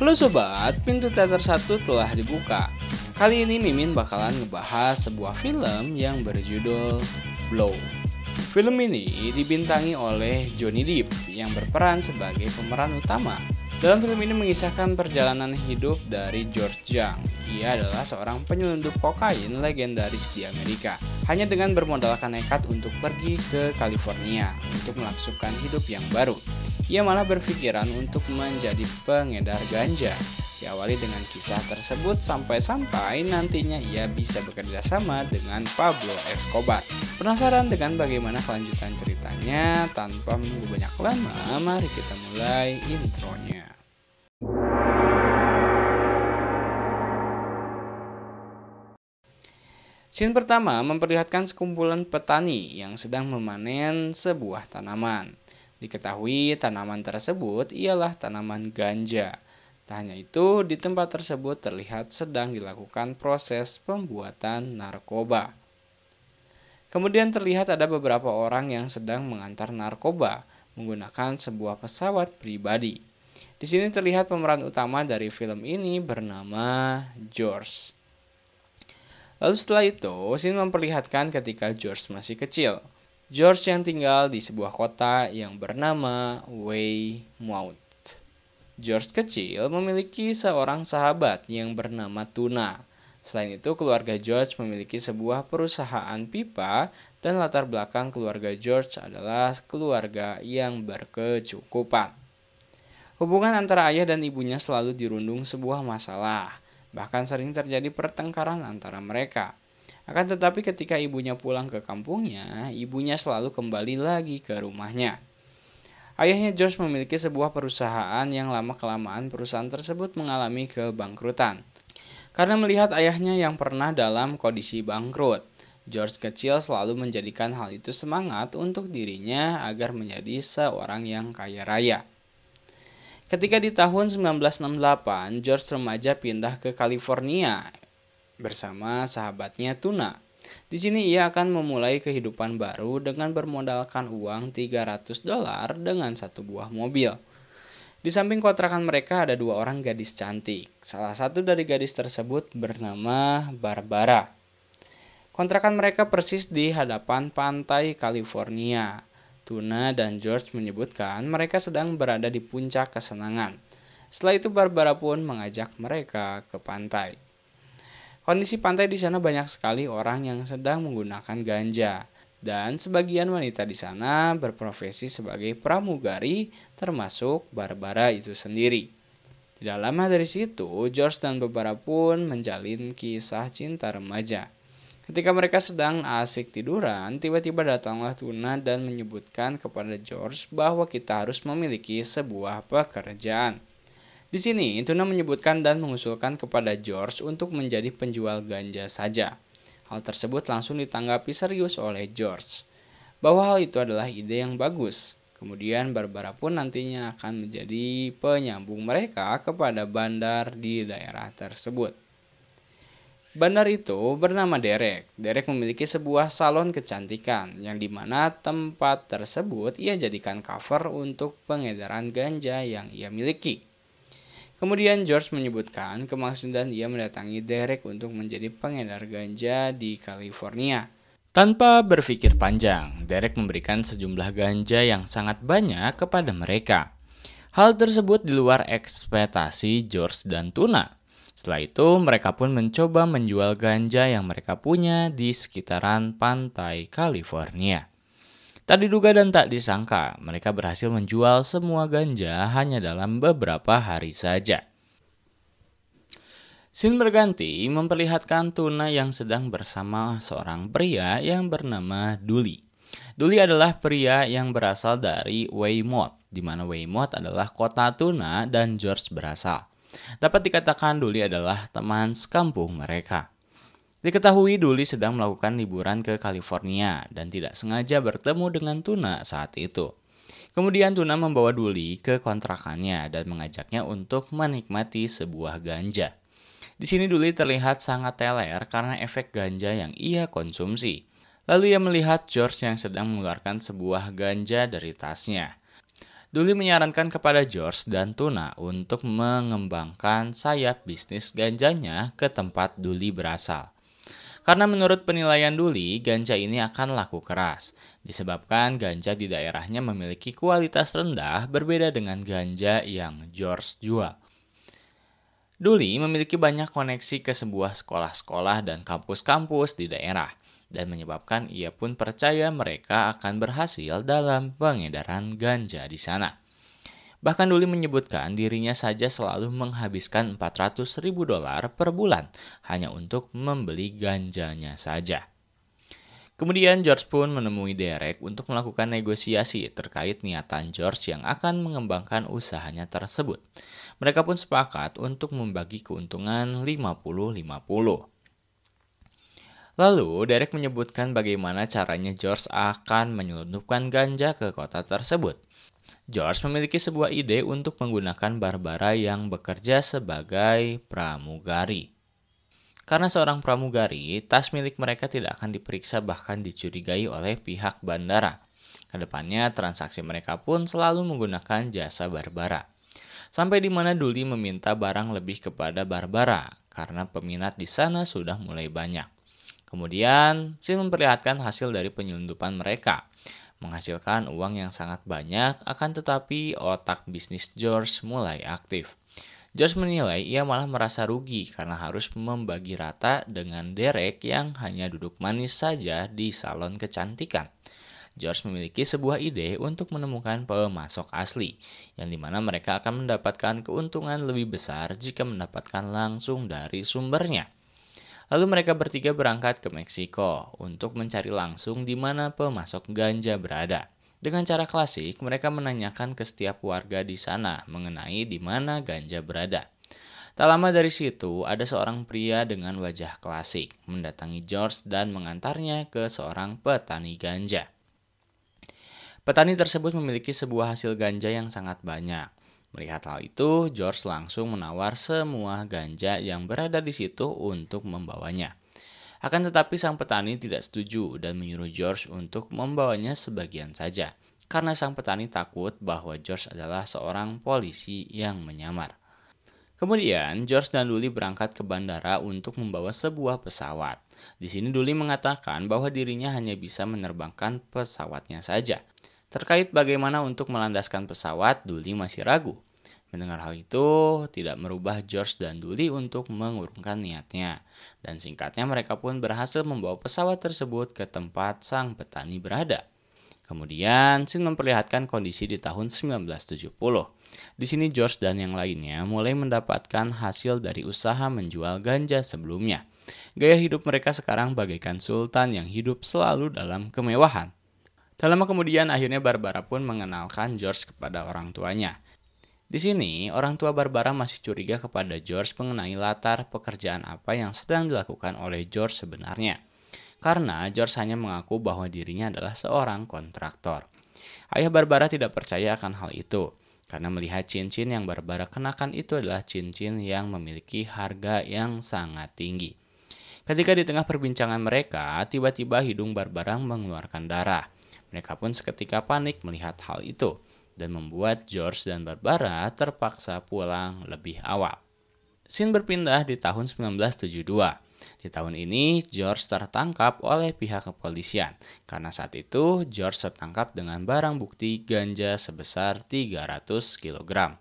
Halo sobat, pintu teater 1 telah dibuka. Kali ini Mimin bakalan ngebahas sebuah film yang berjudul Blow. Film ini dibintangi oleh Johnny Depp yang berperan sebagai pemeran utama. Dalam film ini mengisahkan perjalanan hidup dari George Jung. Ia adalah seorang penyelundup kokain legendaris di Amerika. Hanya dengan bermodalkan nekat untuk pergi ke California untuk melaksukan hidup yang baru, ia malah berpikiran untuk menjadi pengedar ganja. Diawali dengan kisah tersebut sampai-sampai nantinya ia bisa bekerja sama dengan Pablo Escobar. Penasaran dengan bagaimana kelanjutan ceritanya? Tanpa menunggu banyak lama, mari kita mulai intronya. Scene pertama memperlihatkan sekumpulan petani yang sedang memanen sebuah tanaman. Diketahui tanaman tersebut ialah tanaman ganja. Tak hanya itu, di tempat tersebut terlihat sedang dilakukan proses pembuatan narkoba. Kemudian terlihat ada beberapa orang yang sedang mengantar narkoba menggunakan sebuah pesawat pribadi. Di sini terlihat pemeran utama dari film ini bernama George. Lalu setelah itu, scene memperlihatkan ketika George masih kecil. George yang tinggal di sebuah kota yang bernama Weymouth. George kecil memiliki seorang sahabat yang bernama Tuna. Selain itu, keluarga George memiliki sebuah perusahaan pipa dan latar belakang keluarga George adalah keluarga yang berkecukupan. Hubungan antara ayah dan ibunya selalu dirundung sebuah masalah. Bahkan sering terjadi pertengkaran antara mereka. Akan tetapi ketika ibunya pulang ke kampungnya, ibunya selalu kembali lagi ke rumahnya. Ayahnya George memiliki sebuah perusahaan yang lama-kelamaan perusahaan tersebut mengalami kebangkrutan. Karena melihat ayahnya yang pernah dalam kondisi bangkrut, George kecil selalu menjadikan hal itu semangat untuk dirinya agar menjadi seorang yang kaya raya. Ketika di tahun 1968, George remaja pindah ke California bersama sahabatnya Tuna. Di sini ia akan memulai kehidupan baru dengan bermodalkan uang $300 dengan satu buah mobil. Di samping kontrakan mereka ada dua orang gadis cantik. Salah satu dari gadis tersebut bernama Barbara. Kontrakan mereka persis di hadapan pantai California. Tuna dan George menyebutkan mereka sedang berada di puncak kesenangan. Setelah itu Barbara pun mengajak mereka ke pantai. Kondisi pantai di sana banyak sekali orang yang sedang menggunakan ganja, dan sebagian wanita di sana berprofesi sebagai pramugari, termasuk Barbara itu sendiri. Tidak lama dari situ, George dan Barbara pun menjalin kisah cinta remaja. Ketika mereka sedang asik tiduran, tiba-tiba datanglah Tuna dan menyebutkan kepada George bahwa kita harus memiliki sebuah pekerjaan. Di sini, Tuna menyebutkan dan mengusulkan kepada George untuk menjadi penjual ganja saja. Hal tersebut langsung ditanggapi serius oleh George, bahwa hal itu adalah ide yang bagus. Kemudian Barbara pun nantinya akan menjadi penyambung mereka kepada bandar di daerah tersebut. Bandar itu bernama Derek. Derek memiliki sebuah salon kecantikan, yang dimana tempat tersebut ia jadikan cover untuk pengedaran ganja yang ia miliki. Kemudian George menyebutkan kemaksudan ia mendatangi Derek untuk menjadi pengedar ganja di California. Tanpa berpikir panjang, Derek memberikan sejumlah ganja yang sangat banyak kepada mereka. Hal tersebut di luar ekspektasi George dan Tuna. Setelah itu, mereka pun mencoba menjual ganja yang mereka punya di sekitaran pantai California. Tak diduga dan tak disangka, mereka berhasil menjual semua ganja hanya dalam beberapa hari saja. Scene berganti memperlihatkan Tuna yang sedang bersama seorang pria yang bernama Dully. Dully adalah pria yang berasal dari Weymouth, di mana Weymouth adalah kota Tuna dan George berasal. Dapat dikatakan Dully adalah teman sekampung mereka. Diketahui Dully sedang melakukan liburan ke California dan tidak sengaja bertemu dengan Tuna saat itu. Kemudian Tuna membawa Dully ke kontrakannya dan mengajaknya untuk menikmati sebuah ganja. Di sini Dully terlihat sangat teler karena efek ganja yang ia konsumsi. Lalu ia melihat George yang sedang mengeluarkan sebuah ganja dari tasnya. Duli menyarankan kepada George dan Tuna untuk mengembangkan sayap bisnis ganjanya ke tempat Duli berasal. Karena menurut penilaian Duli, ganja ini akan laku keras. Disebabkan ganja di daerahnya memiliki kualitas rendah berbeda dengan ganja yang George jual. Duli memiliki banyak koneksi ke sebuah sekolah-sekolah dan kampus-kampus di daerah, dan menyebabkan ia pun percaya mereka akan berhasil dalam pengedaran ganja di sana. Bahkan Duli menyebutkan dirinya saja selalu menghabiskan $400.000 per bulan hanya untuk membeli ganjanya saja. Kemudian George pun menemui Derek untuk melakukan negosiasi terkait niatan George yang akan mengembangkan usahanya tersebut. Mereka pun sepakat untuk membagi keuntungan 50-50. Lalu Derek menyebutkan bagaimana caranya George akan menyelundupkan ganja ke kota tersebut. George memiliki sebuah ide untuk menggunakan Barbara yang bekerja sebagai pramugari. Karena seorang pramugari, tas milik mereka tidak akan diperiksa bahkan dicurigai oleh pihak bandara. Kedepannya transaksi mereka pun selalu menggunakan jasa Barbara. Sampai di mana Duli meminta barang lebih kepada Barbara karena peminat di sana sudah mulai banyak. Kemudian, Sin memperlihatkan hasil dari penyelundupan mereka. Menghasilkan uang yang sangat banyak, akan tetapi otak bisnis George mulai aktif. George menilai ia malah merasa rugi karena harus membagi rata dengan Derek yang hanya duduk manis saja di salon kecantikan. George memiliki sebuah ide untuk menemukan pemasok asli, yang dimana mereka akan mendapatkan keuntungan lebih besar jika mendapatkan langsung dari sumbernya. Lalu mereka bertiga berangkat ke Meksiko untuk mencari langsung di mana pemasok ganja berada. Dengan cara klasik, mereka menanyakan ke setiap warga di sana mengenai di mana ganja berada. Tak lama dari situ, ada seorang pria dengan wajah klasik mendatangi George dan mengantarnya ke seorang petani ganja. Petani tersebut memiliki sebuah hasil ganja yang sangat banyak. Melihat hal itu, George langsung menawar semua ganja yang berada di situ untuk membawanya. Akan tetapi sang petani tidak setuju dan menyuruh George untuk membawanya sebagian saja, karena sang petani takut bahwa George adalah seorang polisi yang menyamar. Kemudian, George dan Duli berangkat ke bandara untuk membawa sebuah pesawat. Di sini Duli mengatakan bahwa dirinya hanya bisa menerbangkan pesawatnya saja. Terkait bagaimana untuk melandaskan pesawat, Duli masih ragu. Mendengar hal itu, tidak merubah George dan Duli untuk mengurungkan niatnya. Dan singkatnya mereka pun berhasil membawa pesawat tersebut ke tempat sang petani berada. Kemudian, Sin memperlihatkan kondisi di tahun 1970. Di sini George dan yang lainnya mulai mendapatkan hasil dari usaha menjual ganja sebelumnya. Gaya hidup mereka sekarang bagaikan sultan yang hidup selalu dalam kemewahan. Tak lama kemudian akhirnya Barbara pun mengenalkan George kepada orang tuanya. Di sini, orang tua Barbara masih curiga kepada George mengenai latar pekerjaan apa yang sedang dilakukan oleh George sebenarnya. Karena George hanya mengaku bahwa dirinya adalah seorang kontraktor. Ayah Barbara tidak percaya akan hal itu, karena melihat cincin yang Barbara kenakan itu adalah cincin yang memiliki harga yang sangat tinggi. Ketika di tengah perbincangan mereka, tiba-tiba hidung Barbara mengeluarkan darah. Mereka pun seketika panik melihat hal itu, dan membuat George dan Barbara terpaksa pulang lebih awal. Scene berpindah di tahun 1972. Di tahun ini, George tertangkap oleh pihak kepolisian, karena saat itu George tertangkap dengan barang bukti ganja sebesar 300 kg.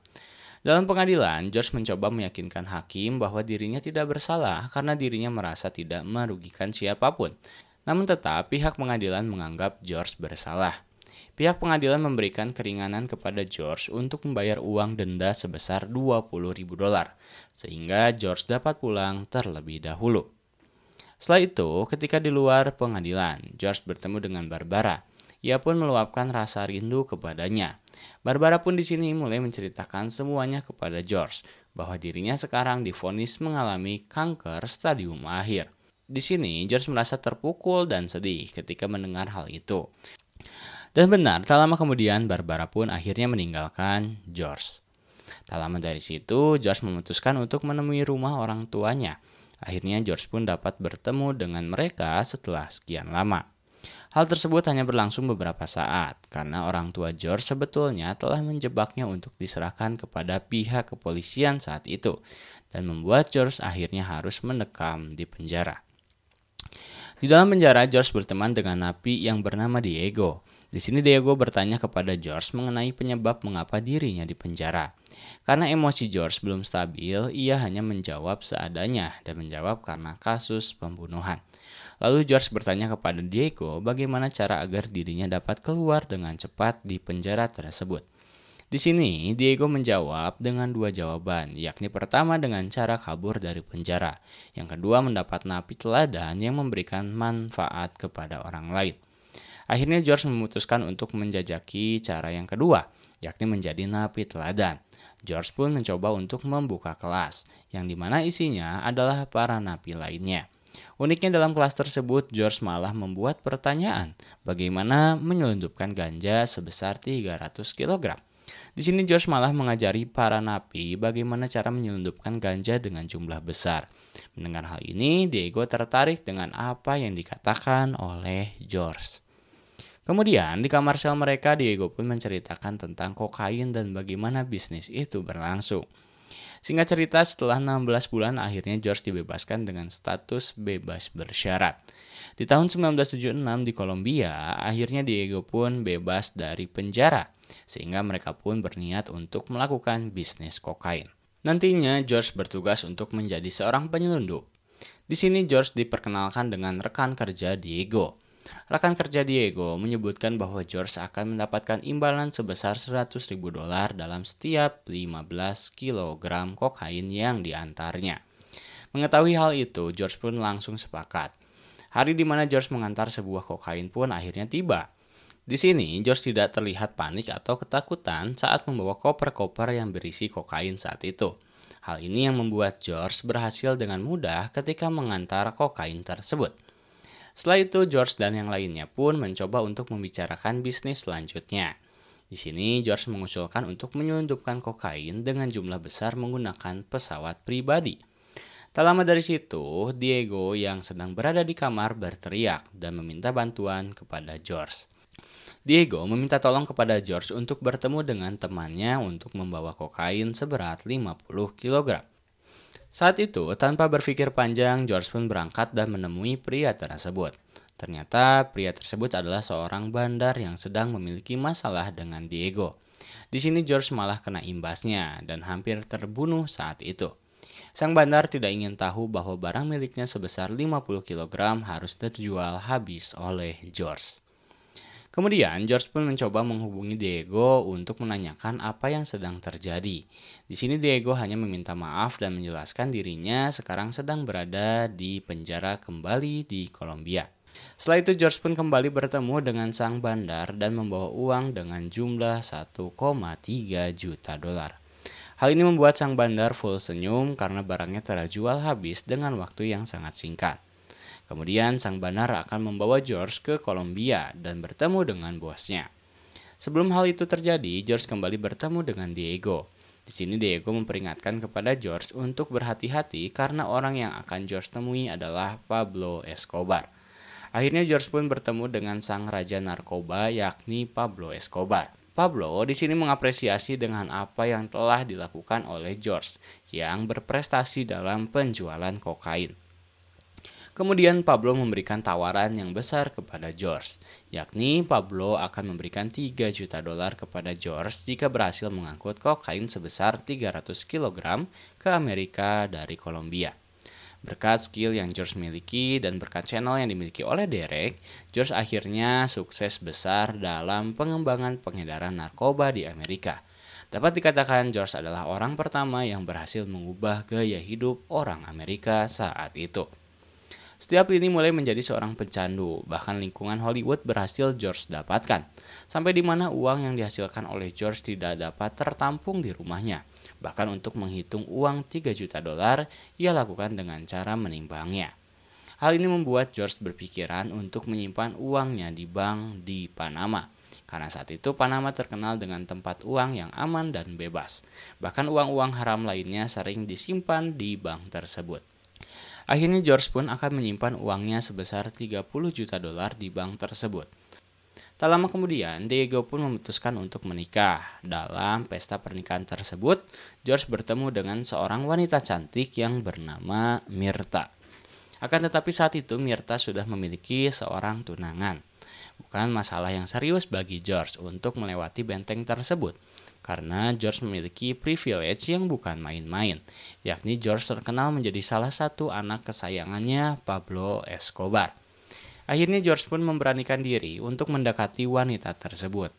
Dalam pengadilan, George mencoba meyakinkan hakim bahwa dirinya tidak bersalah karena dirinya merasa tidak merugikan siapapun. Namun tetap pihak pengadilan menganggap George bersalah. Pihak pengadilan memberikan keringanan kepada George untuk membayar uang denda sebesar $20.000, sehingga George dapat pulang terlebih dahulu. Setelah itu, ketika di luar pengadilan, George bertemu dengan Barbara. Ia pun meluapkan rasa rindu kepadanya. Barbara pun di sini mulai menceritakan semuanya kepada George, bahwa dirinya sekarang divonis mengalami kanker stadium akhir. Di sini, George merasa terpukul dan sedih ketika mendengar hal itu. Dan benar, tak lama kemudian Barbara pun akhirnya meninggalkan George. Tak lama dari situ, George memutuskan untuk menemui rumah orang tuanya. Akhirnya George pun dapat bertemu dengan mereka setelah sekian lama. Hal tersebut hanya berlangsung beberapa saat, karena orang tua George sebetulnya telah menjebaknya untuk diserahkan kepada pihak kepolisian saat itu, dan membuat George akhirnya harus mendekam di penjara. Di dalam penjara, George berteman dengan napi yang bernama Diego. Di sini Diego bertanya kepada George mengenai penyebab mengapa dirinya di penjara. Karena emosi George belum stabil, ia hanya menjawab seadanya dan menjawab karena kasus pembunuhan. Lalu George bertanya kepada Diego bagaimana cara agar dirinya dapat keluar dengan cepat di penjara tersebut. Di sini, Diego menjawab dengan dua jawaban, yakni pertama dengan cara kabur dari penjara, yang kedua mendapat napi teladan yang memberikan manfaat kepada orang lain. Akhirnya George memutuskan untuk menjajaki cara yang kedua, yakni menjadi napi teladan. George pun mencoba untuk membuka kelas, yang dimana isinya adalah para napi lainnya. Uniknya dalam kelas tersebut, George malah membuat pertanyaan, bagaimana menyelundupkan ganja sebesar 300 kg. Di sini George malah mengajari para napi bagaimana cara menyelundupkan ganja dengan jumlah besar. Mendengar hal ini, Diego tertarik dengan apa yang dikatakan oleh George. Kemudian di kamar sel mereka, Diego pun menceritakan tentang kokain dan bagaimana bisnis itu berlangsung. Singkat cerita, setelah 16 bulan akhirnya George dibebaskan dengan status bebas bersyarat. Di tahun 1976 di Kolombia, akhirnya Diego pun bebas dari penjara, sehingga mereka pun berniat untuk melakukan bisnis kokain. Nantinya George bertugas untuk menjadi seorang penyelundup. Di sini George diperkenalkan dengan rekan kerja Diego. Rekan kerja Diego menyebutkan bahwa George akan mendapatkan imbalan sebesar $100.000 dalam setiap 15 kg kokain yang diantarnya. Mengetahui hal itu, George pun langsung sepakat. Hari di mana George mengantar sebuah kokain pun akhirnya tiba. Di sini, George tidak terlihat panik atau ketakutan saat membawa koper-koper yang berisi kokain saat itu. Hal ini yang membuat George berhasil dengan mudah ketika mengantar kokain tersebut. Setelah itu, George dan yang lainnya pun mencoba untuk membicarakan bisnis selanjutnya. Di sini, George mengusulkan untuk menyelundupkan kokain dengan jumlah besar menggunakan pesawat pribadi. Tak lama dari situ, Diego yang sedang berada di kamar berteriak dan meminta bantuan kepada George. Diego meminta tolong kepada George untuk bertemu dengan temannya untuk membawa kokain seberat 50 kg. Saat itu, tanpa berpikir panjang, George pun berangkat dan menemui pria tersebut. Ternyata pria tersebut adalah seorang bandar yang sedang memiliki masalah dengan Diego. Di sini George malah kena imbasnya dan hampir terbunuh saat itu. Sang bandar tidak ingin tahu bahwa barang miliknya sebesar 50 kg harus terjual habis oleh George. Kemudian George pun mencoba menghubungi Diego untuk menanyakan apa yang sedang terjadi. Di sini Diego hanya meminta maaf dan menjelaskan dirinya sekarang sedang berada di penjara kembali di Kolombia. Setelah itu George pun kembali bertemu dengan sang bandar dan membawa uang dengan jumlah 1,3 juta dolar. Hal ini membuat sang bandar full senyum karena barangnya terjual habis dengan waktu yang sangat singkat. Kemudian sang bandar akan membawa George ke Kolombia dan bertemu dengan bosnya. Sebelum hal itu terjadi, George kembali bertemu dengan Diego. Di sini Diego memperingatkan kepada George untuk berhati-hati karena orang yang akan George temui adalah Pablo Escobar. Akhirnya George pun bertemu dengan sang raja narkoba yakni Pablo Escobar. Pablo di sini mengapresiasi dengan apa yang telah dilakukan oleh George yang berprestasi dalam penjualan kokain. Kemudian Pablo memberikan tawaran yang besar kepada George, yakni Pablo akan memberikan 3 juta dolar kepada George jika berhasil mengangkut kokain sebesar 300 kg ke Amerika dari Kolombia. Berkat skill yang George miliki dan berkat channel yang dimiliki oleh Derek, George akhirnya sukses besar dalam pengembangan pengedaran narkoba di Amerika. Dapat dikatakan George adalah orang pertama yang berhasil mengubah gaya hidup orang Amerika saat itu. Setiap lini mulai menjadi seorang pecandu, bahkan lingkungan Hollywood berhasil George dapatkan, sampai di mana uang yang dihasilkan oleh George tidak dapat tertampung di rumahnya. Bahkan untuk menghitung uang 3 juta dolar, ia lakukan dengan cara menimbangnya. Hal ini membuat George berpikiran untuk menyimpan uangnya di bank di Panama, karena saat itu Panama terkenal dengan tempat uang yang aman dan bebas. Bahkan uang-uang haram lainnya sering disimpan di bank tersebut. Akhirnya George pun akan menyimpan uangnya sebesar 30 juta dolar di bank tersebut. Tak lama kemudian, Diego pun memutuskan untuk menikah. Dalam pesta pernikahan tersebut, George bertemu dengan seorang wanita cantik yang bernama Mirta. Akan tetapi saat itu Mirta sudah memiliki seorang tunangan. Bukan masalah yang serius bagi George untuk melewati benteng tersebut, karena George memiliki privilege yang bukan main-main, yakni George terkenal menjadi salah satu anak kesayangannya Pablo Escobar. Akhirnya George pun memberanikan diri untuk mendekati wanita tersebut.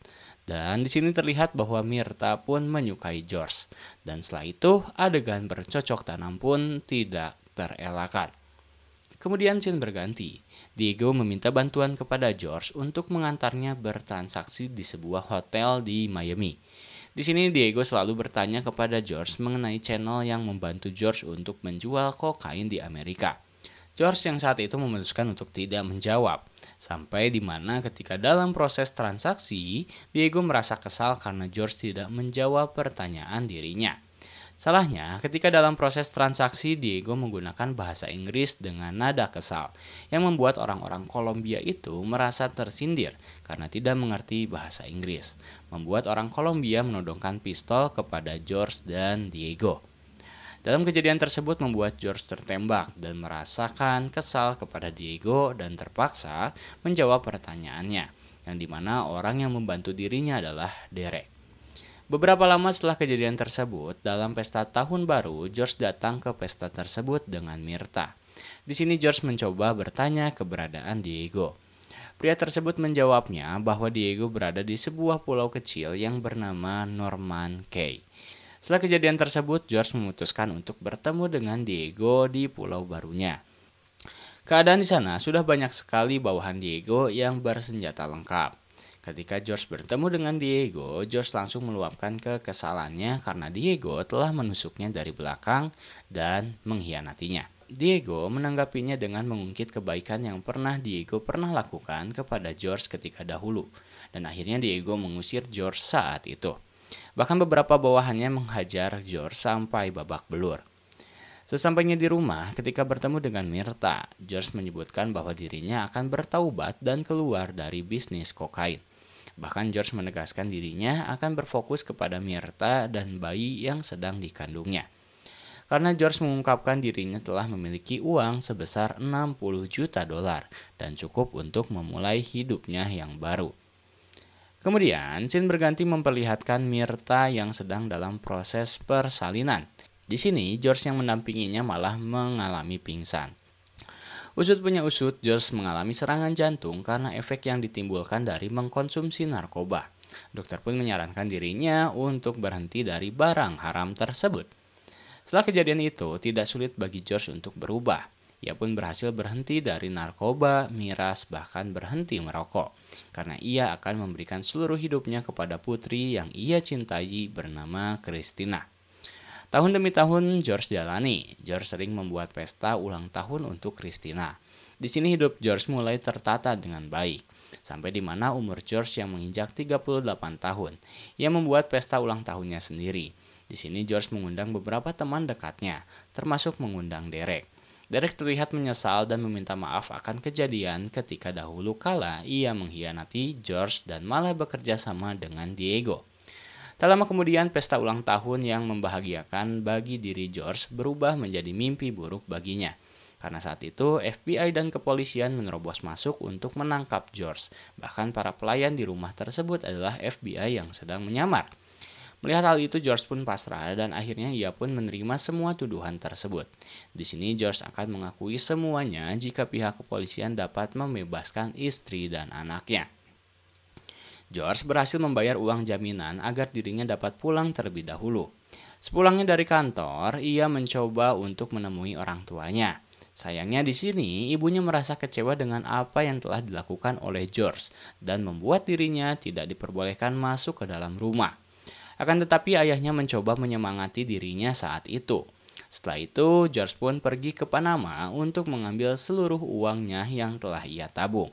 Dan di sini terlihat bahwa Mirta pun menyukai George. Dan setelah itu adegan bercocok tanam pun tidak terelakkan. Kemudian scene berganti. Diego meminta bantuan kepada George untuk mengantarnya bertransaksi di sebuah hotel di Miami. Di sini Diego selalu bertanya kepada George mengenai channel yang membantu George untuk menjual kokain di Amerika. George yang saat itu memutuskan untuk tidak menjawab, sampai di mana ketika dalam proses transaksi, Diego merasa kesal karena George tidak menjawab pertanyaan dirinya. Salahnya, ketika dalam proses transaksi, Diego menggunakan bahasa Inggris dengan nada kesal, yang membuat orang-orang Kolombia itu merasa tersindir karena tidak mengerti bahasa Inggris, membuat orang Kolombia menodongkan pistol kepada George dan Diego. Dalam kejadian tersebut membuat George tertembak dan merasakan kesal kepada Diego dan terpaksa menjawab pertanyaannya, yang dimana orang yang membantu dirinya adalah Derek. Beberapa lama setelah kejadian tersebut, dalam pesta tahun baru, George datang ke pesta tersebut dengan Mirta. Di sini George mencoba bertanya keberadaan Diego. Pria tersebut menjawabnya bahwa Diego berada di sebuah pulau kecil yang bernama Norman Cay. Setelah kejadian tersebut, George memutuskan untuk bertemu dengan Diego di pulau barunya. Keadaan di sana sudah banyak sekali bawahan Diego yang bersenjata lengkap. Ketika George bertemu dengan Diego, George langsung meluapkan kekesalannya karena Diego telah menusuknya dari belakang dan mengkhianatinya. Diego menanggapinya dengan mengungkit kebaikan yang Diego pernah lakukan kepada George ketika dahulu, dan akhirnya Diego mengusir George saat itu. Bahkan beberapa bawahannya menghajar George sampai babak belur. Sesampainya di rumah, ketika bertemu dengan Mirta, George menyebutkan bahwa dirinya akan bertaubat dan keluar dari bisnis kokain. Bahkan George menegaskan dirinya akan berfokus kepada Mirta dan bayi yang sedang dikandungnya. Karena George mengungkapkan dirinya telah memiliki uang sebesar 60 juta dolar dan cukup untuk memulai hidupnya yang baru. Kemudian, scene berganti memperlihatkan Mirta yang sedang dalam proses persalinan. Di sini, George yang mendampinginya malah mengalami pingsan. Usut punya usut, George mengalami serangan jantung karena efek yang ditimbulkan dari mengkonsumsi narkoba. Dokter pun menyarankan dirinya untuk berhenti dari barang haram tersebut. Setelah kejadian itu, tidak sulit bagi George untuk berubah. Ia pun berhasil berhenti dari narkoba, miras, bahkan berhenti merokok. Karena ia akan memberikan seluruh hidupnya kepada putri yang ia cintai bernama Christina. Tahun demi tahun George jalani. George sering membuat pesta ulang tahun untuk Christina. Di sini hidup George mulai tertata dengan baik. Sampai di mana umur George yang menginjak 38 tahun. Ia membuat pesta ulang tahunnya sendiri. Di sini George mengundang beberapa teman dekatnya, termasuk mengundang Derek. Derek terlihat menyesal dan meminta maaf akan kejadian ketika dahulu kala ia mengkhianati George dan malah bekerja sama dengan Diego. Tak lama kemudian, pesta ulang tahun yang membahagiakan bagi diri George berubah menjadi mimpi buruk baginya. Karena saat itu, FBI dan kepolisian menerobos masuk untuk menangkap George. Bahkan para pelayan di rumah tersebut adalah FBI yang sedang menyamar. Melihat hal itu, George pun pasrah dan akhirnya ia pun menerima semua tuduhan tersebut. Di sini George akan mengakui semuanya jika pihak kepolisian dapat membebaskan istri dan anaknya. George berhasil membayar uang jaminan agar dirinya dapat pulang terlebih dahulu. Sepulangnya dari kantor, ia mencoba untuk menemui orang tuanya. Sayangnya di sini ibunya merasa kecewa dengan apa yang telah dilakukan oleh George dan membuat dirinya tidak diperbolehkan masuk ke dalam rumah. Akan tetapi ayahnya mencoba menyemangati dirinya saat itu. Setelah itu, George pun pergi ke Panama untuk mengambil seluruh uangnya yang telah ia tabung.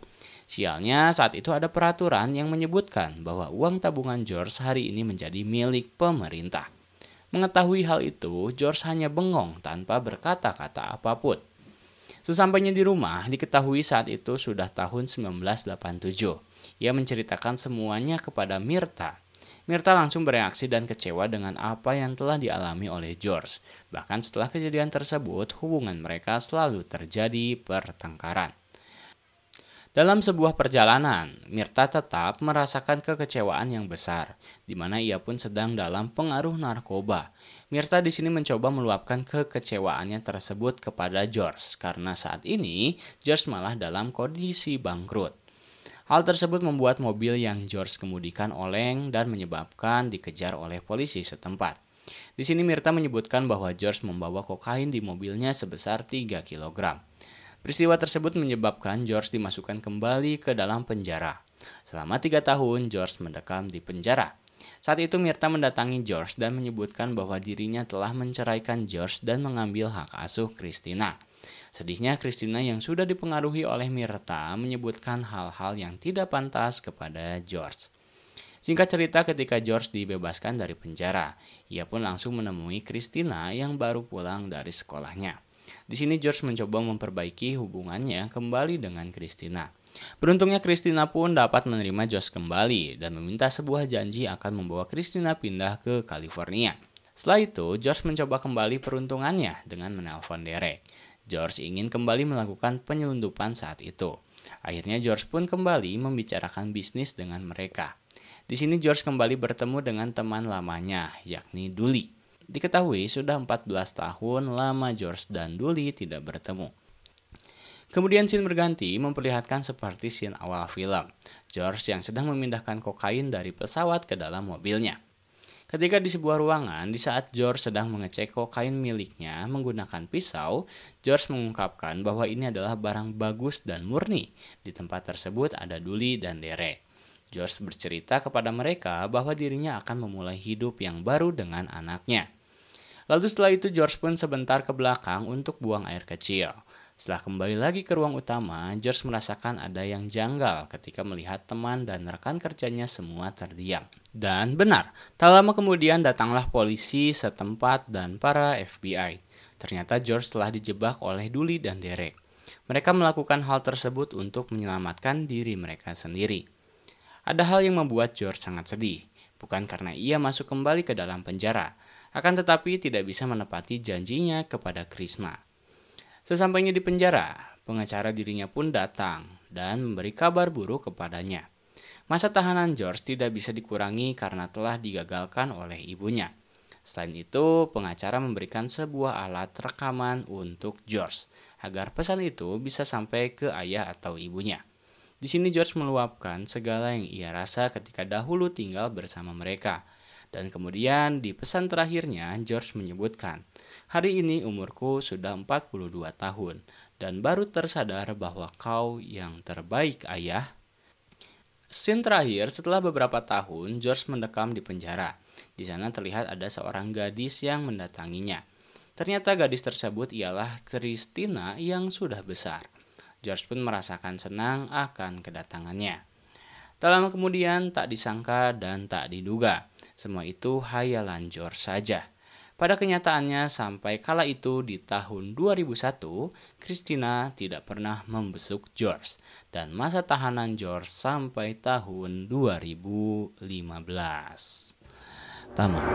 Sialnya, saat itu ada peraturan yang menyebutkan bahwa uang tabungan George hari ini menjadi milik pemerintah. Mengetahui hal itu, George hanya bengong tanpa berkata-kata apapun. Sesampainya di rumah, diketahui saat itu sudah tahun 1987. Ia menceritakan semuanya kepada Mirta. Mirta langsung bereaksi dan kecewa dengan apa yang telah dialami oleh George. Bahkan setelah kejadian tersebut, hubungan mereka selalu terjadi pertengkaran. Dalam sebuah perjalanan, Mirta tetap merasakan kekecewaan yang besar, di mana ia pun sedang dalam pengaruh narkoba. Mirta di sini mencoba meluapkan kekecewaannya tersebut kepada George, karena saat ini George malah dalam kondisi bangkrut. Hal tersebut membuat mobil yang George kemudikan oleng dan menyebabkan dikejar oleh polisi setempat. Di sini Mirta menyebutkan bahwa George membawa kokain di mobilnya sebesar 3 kg. Peristiwa tersebut menyebabkan George dimasukkan kembali ke dalam penjara. Selama 3 tahun, George mendekam di penjara. Saat itu Mirta mendatangi George dan menyebutkan bahwa dirinya telah menceraikan George dan mengambil hak asuh Christina. Sedihnya Christina yang sudah dipengaruhi oleh Mirta menyebutkan hal-hal yang tidak pantas kepada George. Singkat cerita, ketika George dibebaskan dari penjara, ia pun langsung menemui Christina yang baru pulang dari sekolahnya. Di sini George mencoba memperbaiki hubungannya kembali dengan Christina. Beruntungnya Christina pun dapat menerima George kembali dan meminta sebuah janji akan membawa Christina pindah ke California. Setelah itu, George mencoba kembali peruntungannya dengan menelpon Derek. George ingin kembali melakukan penyelundupan saat itu. Akhirnya George pun kembali membicarakan bisnis dengan mereka. Di sini George kembali bertemu dengan teman lamanya, yakni Dully. Diketahui sudah 14 tahun lama George dan Dully tidak bertemu. Kemudian scene berganti memperlihatkan seperti scene awal film. George yang sedang memindahkan kokain dari pesawat ke dalam mobilnya. Ketika di sebuah ruangan, di saat George sedang mengecek kokain miliknya menggunakan pisau, George mengungkapkan bahwa ini adalah barang bagus dan murni. Di tempat tersebut ada Dully dan Derek. George bercerita kepada mereka bahwa dirinya akan memulai hidup yang baru dengan anaknya. Lalu setelah itu George pun sebentar ke belakang untuk buang air kecil. Setelah kembali lagi ke ruang utama, George merasakan ada yang janggal ketika melihat teman dan rekan kerjanya semua terdiam. Dan benar, tak lama kemudian datanglah polisi setempat dan para FBI. Ternyata George telah dijebak oleh Dully dan Derek. Mereka melakukan hal tersebut untuk menyelamatkan diri mereka sendiri. Ada hal yang membuat George sangat sedih, bukan karena ia masuk kembali ke dalam penjara, akan tetapi tidak bisa menepati janjinya kepada Krishna. Sesampainya di penjara, pengacara dirinya pun datang dan memberi kabar buruk kepadanya. Masa tahanan George tidak bisa dikurangi karena telah digagalkan oleh ibunya. Selain itu, pengacara memberikan sebuah alat rekaman untuk George, agar pesan itu bisa sampai ke ayah atau ibunya. Di sini George meluapkan segala yang ia rasa ketika dahulu tinggal bersama mereka. Dan kemudian di pesan terakhirnya George menyebutkan, "Hari ini umurku sudah 42 tahun dan baru tersadar bahwa kau yang terbaik, ayah." Scene terakhir, setelah beberapa tahun George mendekam di penjara. Di sana terlihat ada seorang gadis yang mendatanginya. Ternyata gadis tersebut ialah Christina yang sudah besar. George pun merasakan senang akan kedatangannya. Tak lama kemudian, tak disangka dan tak diduga, semua itu hayalan George saja. Pada kenyataannya, sampai kala itu di tahun 2001, Christina tidak pernah membesuk George, dan masa tahanan George sampai tahun 2015. Tamat.